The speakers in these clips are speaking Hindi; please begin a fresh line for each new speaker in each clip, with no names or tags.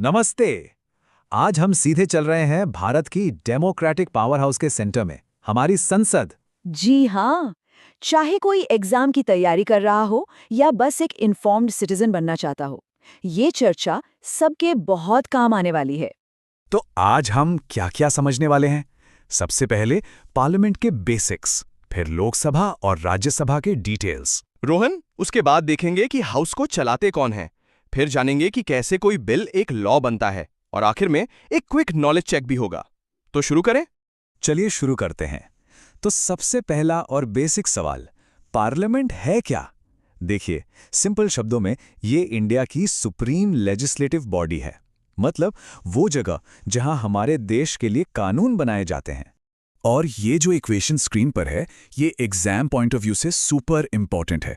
नमस्ते। आज हम सीधे चल रहे हैं भारत की डेमोक्रेटिक पावर हाउस के सेंटर में, हमारी संसद।
जी हाँ। चाहे कोई एग्जाम की तैयारी कर रहा हो या बस एक इन्फॉर्म्ड सिटीजन बनना चाहता हो, ये चर्चा सबके बहुत काम आने वाली है।
तो आज हम क्या-क्या समझने वाले हैं? सबसे पहले पार्लियामेंट के बेसिक्स, फिर लोकसभा और राज्यसभा के डिटेल्स।
रोहन, उसके बाद देखेंगे कि हाउस को चलाते कौन है, फिर जानेंगे कि कैसे कोई बिल एक लॉ बनता है, और आखिर में एक क्विक नॉलेज चेक भी होगा। तो शुरू करें?
चलिए शुरू करते हैं। तो सबसे पहला और बेसिक सवाल, पार्लियामेंट है क्या? देखिए, सिंपल शब्दों में ये इंडिया की सुप्रीम लेजिस्लेटिव बॉडी है। मतलब वो जगह जहां हमारे देश के लिए कानून बनाए जाते हैं। और ये जो इक्वेशन स्क्रीन पर है, ये एग्जाम पॉइंट ऑफ व्यू से सुपर इंपॉर्टेंट है।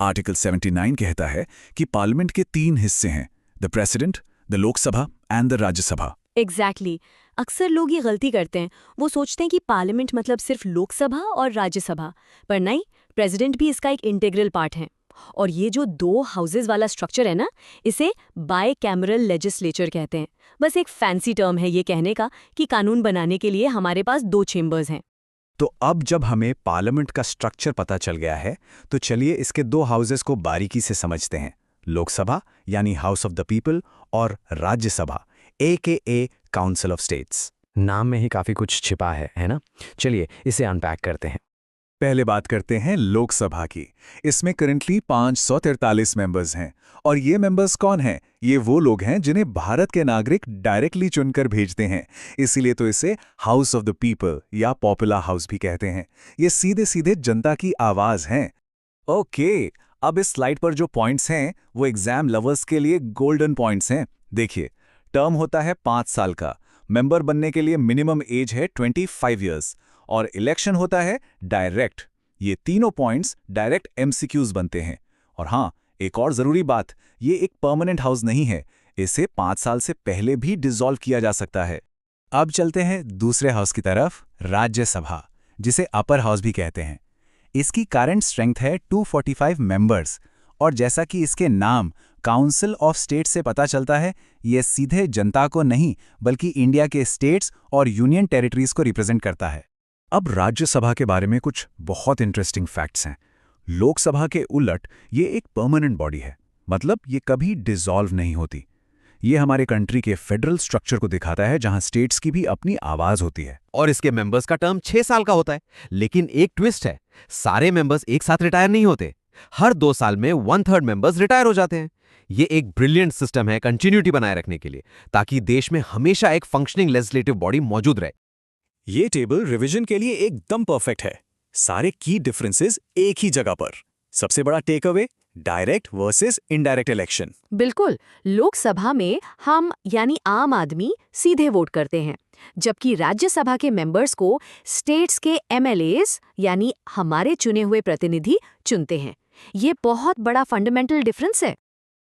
आर्टिकल 79 कहता है कि पार्लियामेंट के 3 हिस्से हैं, the president, the Lok Sabha and the Rajya Sabha.
Exactly अक्सर लोग ये गलती करते हैं। वो सोचते हैं कि पार्लियामेंट मतलब सिर्फ लोकसभा और राज्यसभा, पर नहीं, प्रेसिडेंट भी इसका एक इंटीग्रल पार्ट है। और ये जो 2 हाउसेज वाला स्ट्रक्चर है ना, इसे बाय कैमरल लेजिस्लेचर कहते हैं। बस एक फैंसी टर्म है ये कहने का कि कानून बनाने के लिए हमारे पास 2 चेम्बर्स हैं।
तो अब जब हमें पार्लियामेंट का स्ट्रक्चर पता चल गया है, तो चलिए इसके 2 हाउसेस को बारीकी से समझते हैं। लोकसभा यानी हाउस ऑफ द पीपल और Rajya Sabha AKA council of states.
नाम में ही काफी कुछ छिपा है ना? चलिए इसे अनपैक करते हैं।
पहले बात करते हैं लोकसभा की। इसमें करंटली 543 मेंबर्स हैं। और ये मेंबर्स कौन हैं? ये वो लोग हैं जिन्हें भारत के नागरिक डायरेक्टली चुनकर भेजते हैं। इसीलिए तो इसे हाउस ऑफ द पीपल या पॉपुलर हाउस भी कहते हैं। ये सीधे सीधे जनता की आवाज हैं। ओके, अब इस स्लाइड पर जो पॉइंट्स हैं वो एग्जाम लवर्स के लिए गोल्डन पॉइंट्स हैं। देखिए, टर्म होता है 5 साल का, मेंबर बनने के लिए मिनिमम एज है 25 ईयर्स, और इलेक्शन होता है डायरेक्ट। ये तीनों पॉइंट्स डायरेक्ट MCQs बनते हैं। और हाँ, एक और जरूरी बात, ये एक परमानेंट हाउस नहीं है। इसे 5 साल से पहले भी डिसॉल्व किया जा सकता है। अब चलते हैं दूसरे हाउस की तरफ, राज्यसभा, जिसे अपर हाउस भी कहते हैं। इसकी करंट स्ट्रेंथ है 245 मेंबर्स, और जैसा कि इसके नाम काउंसिल ऑफ स्टेट्स से पता चलता है, यह सीधे जनता को नहीं बल्कि इंडिया के स्टेट्स और यूनियन टेरिटरीज को रिप्रेजेंट करता है। अब राज्यसभा के बारे में कुछ बहुत इंटरेस्टिंग फैक्ट्स हैं। लोकसभा के उलट ये एक परमानेंट बॉडी है, मतलब ये कभी डिसॉल्व नहीं होती। ये हमारे कंट्री के फेडरल स्ट्रक्चर को दिखाता है, जहां स्टेट्स की भी अपनी आवाज होती है।
और इसके मेंबर्स का टर्म 6 साल का होता है। लेकिन एक ट्विस्ट है, सारे मेंबर्स एक साथ रिटायर नहीं होते। हर 2 साल में 1/3 मेंबर्स रिटायर हो जाते हैं। ये एक ब्रिलियंट सिस्टम है कंटिन्यूटी बनाए रखने के लिए, ताकि देश में हमेशा एक फंक्शनिंग लेजिस्लेटिव बॉडी मौजूद रहे।
ये टेबल रिवीजन के लिए एकदम परफेक्ट है। सारे की डिफरेंसेस एक ही जगह पर। सबसे बड़ा takeaway, direct versus indirect election.
बिल्कुल, लोकसभा में हम यानी आम आदमी सीधे वोट करते हैं, जबकि राज्यसभा के मेंबर्स को स्टेट्स के MLAs यानी हमारे चुने हुए प्रतिनिधि चुनते हैं। ये बहुत बड़ा फंडामेंटल डिफरेंस है।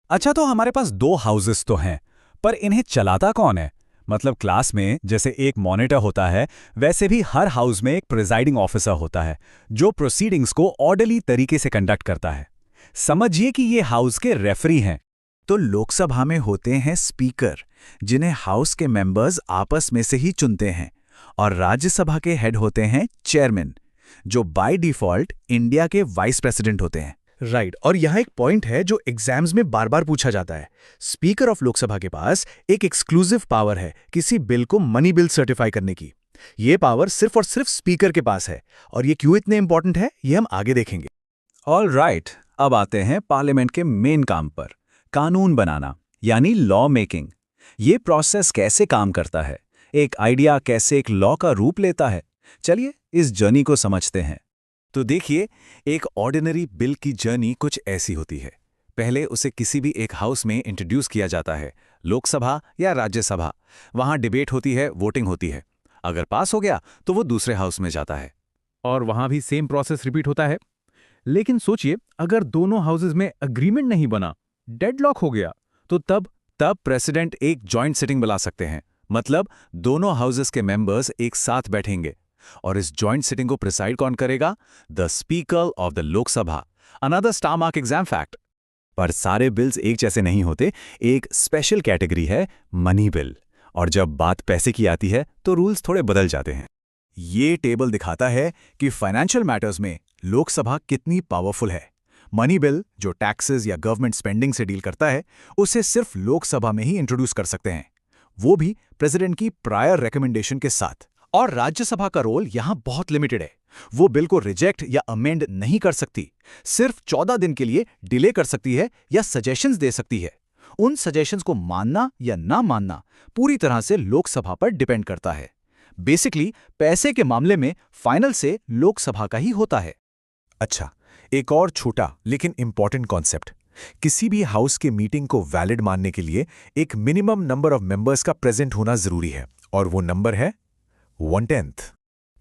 अच्छा, तो हमारे पास 2 हाउसेस तो हैं, पर इन्हें चलाता कौन है? मतलब क्लास में जैसे एक मॉनिटर होता है, वैसे भी हर हाउस में एक प्रिजाइडिंग ऑफिसर होता है, जो प्रोसीडिंग्स को ऑर्डरली तरीके से कंडक्ट करता है। समझिए कि ये हाउस के रेफरी हैं। तो लोकसभा में होते हैं स्पीकर, जिन्हें हाउस के मेंबर्स आपस में से ही चुनते हैं, और राज्यसभा के हेड होते हैं चेयरमैन, जो बाय डिफॉल्ट इंडिया के वाइस प्रेसिडेंट होते हैं।
राइट, और यहाँ एक पॉइंट है जो एग्जाम्स में बार बार पूछा जाता है। स्पीकर ऑफ लोकसभा के पास एक एक्सक्लूसिव पावर है किसी बिल को मनी बिल सर्टिफाई करने की। ये पावर सिर्फ और सिर्फ स्पीकर के पास है, और ये क्यों इतने इंपॉर्टेंट है ये हम आगे देखेंगे।
ऑल राइट, अब आते हैं पार्लियामेंट के मेन काम पर, कानून बनाना यानी लॉ मेकिंग। ये प्रोसेस कैसे काम करता है, एक आइडिया कैसे एक लॉ का रूप लेता है, चलिए इस जर्नी को समझते हैं। तो देखिए, एक ऑर्डिनरी बिल की जर्नी कुछ ऐसी होती है। पहले उसे किसी भी एक हाउस में इंट्रोड्यूस किया जाता है, लोकसभा या राज्यसभा। वहां डिबेट होती है, वोटिंग होती है। अगर पास हो गया तो वो दूसरे हाउस में जाता है,
और वहां भी सेम प्रोसेस रिपीट होता है। लेकिन सोचिए, अगर दोनों हाउसेज में अग्रीमेंट नहीं बना, डेडलॉक हो गया, तो तब
प्रेसिडेंट एक जॉइंट सिटिंग बुला सकते हैं। मतलब दोनों हाउसेस के मेंबर्स एक साथ बैठेंगे, और इस जॉइंट सिटिंग को प्रिसाइड कौन करेगा? The speaker of the Lok Sabha. Another star mark exam fact. पर सारे बिल्स एक जैसे नहीं होते, एक स्पेशल कैटेगरी है मनी बिल। और जब बात पैसे की आती है तो रूल्स थोड़े बदल जाते हैं। ये टेबल दिखाता है कि फाइनेंशियल मैटर्स में लोकसभा कितनी पावरफुल है। मनी बिल, जो टैक्सेस या गवर्नमेंट स्पेंडिंग से डील करता है, उसे सिर्फ लोकसभा में ही इंट्रोड्यूस कर सकते हैं, वो भी प्रेसिडेंट की प्रायर रिकमेंडेशन के साथ। और राज्यसभा का रोल यहां बहुत लिमिटेड है। वो बिल को रिजेक्ट या अमेंड नहीं कर सकती, सिर्फ 14 दिन के लिए डिले कर सकती है या सजेशंस दे सकती है। उन सजेशंस को मानना या ना मानना पूरी तरह से लोकसभा पर डिपेंड करता है। बेसिकली पैसे के मामले में फाइनल से लोकसभा का ही होता है। अच्छा, एक और छोटा लेकिन इंपॉर्टेंट कॉन्सेप्ट। किसी भी हाउस के मीटिंग को वैलिड मानने के लिए एक मिनिमम नंबर ऑफ मेंबर्स का प्रेजेंट होना जरूरी है, और वो नंबर है 1/10।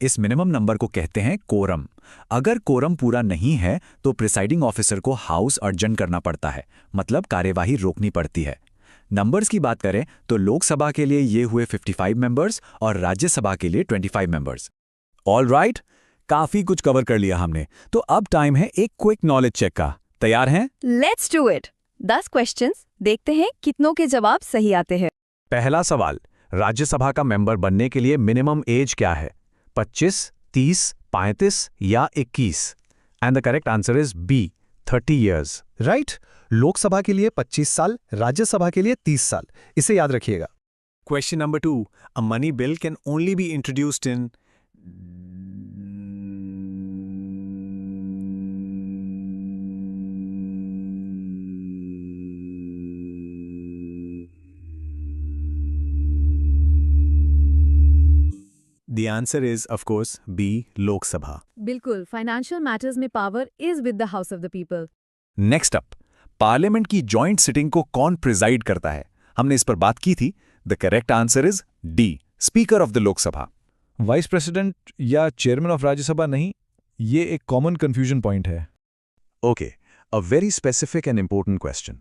इस मिनिमम नंबर को कहते हैं कोरम। अगर कोरम पूरा नहीं है तो प्रिसाइडिंग ऑफिसर को हाउस अर्जन करना पड़ता है, मतलब कार्यवाही रोकनी पड़ती है। नंबर्स की बात करें तो लोकसभा के लिए ये हुए 55 मेंबर्स और राज्यसभा के लिए 25 मेंबर्स। ऑल राइट, काफी कुछ कवर कर लिया हमने, तो अब टाइम है एक क्विक नॉलेज चेक का। तैयार हैं?
Let's do it. 10 क्वेश्चंस, देखते हैं कितनों के जवाब सही आते हैं।
पहला सवाल, राज्यसभा का मेंबर बनने के लिए मिनिमम एज क्या है? 25, 30, 35 या 21? And the correct answer is B, 30 years.
Right, Lok Sabha के लिए 25 साल, राज्यसभा के लिए 30 साल। इसे याद रखिएगा।
Question number 2. A money bill can only be introduced in The answer is, of course, B, Lok Sabha.
बिल्कुल, फाइनेंशियल मैटर्स में power is with the house of the people.
Next up, parliament की जॉइंट सिटिंग को कौन प्रिजाइड करता है? हमने इस पर बात की थी। The correct answer is D, speaker of the Lok Sabha.
Vice president या चेयरमैन ऑफ राज्यसभा नहीं, ये एक कॉमन कंफ्यूजन पॉइंट है।
Okay, a very specific and important question.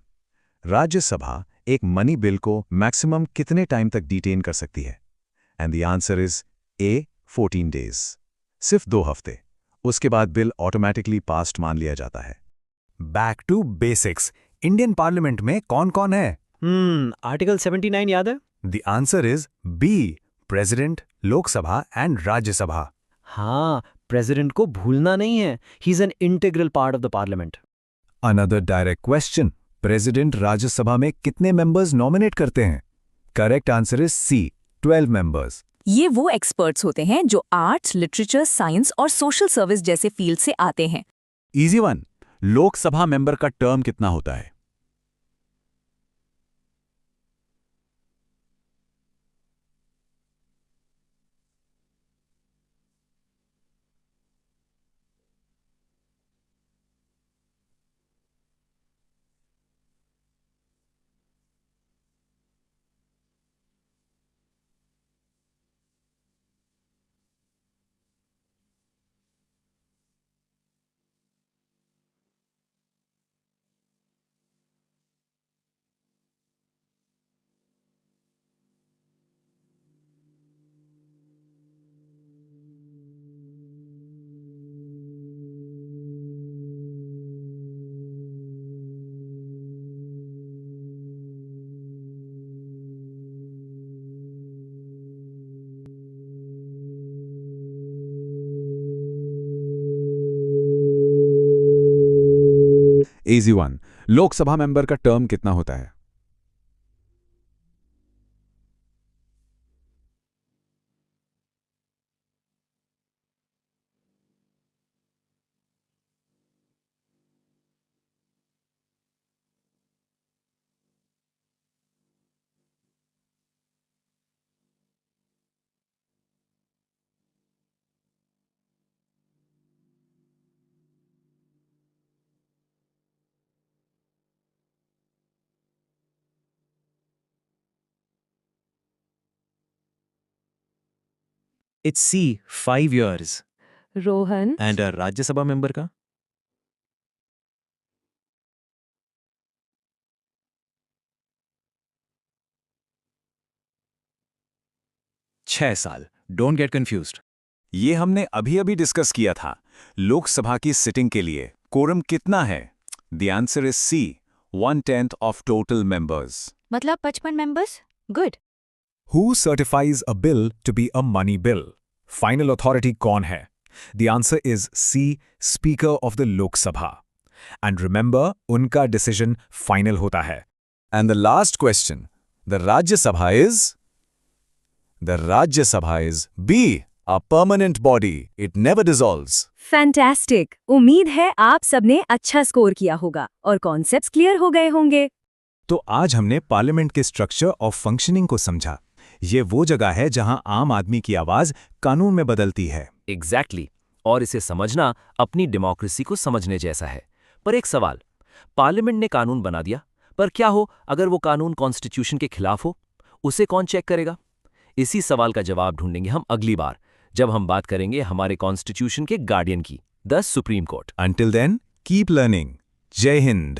Rajya Sabha एक मनी बिल को मैक्सिमम कितने टाइम तक डिटेन कर सकती है? And the answer is a, 14 days, सिर्फ 2 हफ्ते। उसके बाद बिल ऑटोमेटिकली पास्ड मान लिया जाता है। Back to basics, Indian parliament में कौन कौन है?
आर्टिकल 79 याद है?
The answer is B, president, Lok Sabha and Rajya Sabha.
हाँ, प्रेसिडेंट को भूलना नहीं है। He is an integral part of the parliament.
Another direct question, president Rajya Sabha में कितने मेंबर्स नॉमिनेट करते हैं? Correct answer is C, 12 members.
ये वो एक्सपर्ट्स होते हैं जो आर्ट्स, लिटरेचर, साइंस और सोशल सर्विस जैसे फील्ड से आते हैं।
इजी वन, लोकसभा मेंबर का टर्म कितना होता है? इजी वन, लोकसभा मेंबर का टर्म कितना होता है?
It's C, 5 years।
Rohan,
and Rajya Sabha member का?
छह साल। Don't get confused. ये हमने अभी अभी डिस्कस किया था। लोकसभा की सिटिंग के लिए कोरम कितना है? The answer is C, 1/10 of total members.
मतलब 55 members? Good.
Who certifies a bill to be a money bill? Final authority कौन है? The answer is C, Speaker of the Lok Sabha. And remember, उनका decision final होता है.
And the last question, the Rajya Sabha is? The Rajya Sabha is B, a permanent body. It never dissolves.
Fantastic. उम्मीद है आप सबने अच्छा स्कोर किया होगा और कॉन्सेप्ट्स क्लियर हो गए होंगे।
तो आज हमने पार्लियामेंट के स्ट्रक्चर और फंक्शनिंग को समझा। ये वो जगह है जहां आम आदमी की आवाज कानून में बदलती है।
एग्जैक्टली और इसे समझना अपनी डेमोक्रेसी को समझने जैसा है। पर एक सवाल, पार्लियामेंट ने कानून बना दिया, पर क्या हो अगर वो कानून कॉन्स्टिट्यूशन के खिलाफ हो? उसे कौन चेक करेगा? इसी सवाल का जवाब ढूंढेंगे हम अगली बार, जब हम बात करेंगे हमारे कॉन्स्टिट्यूशन के गार्डियन की, the supreme court.
Until then, keep learning. जय हिंद।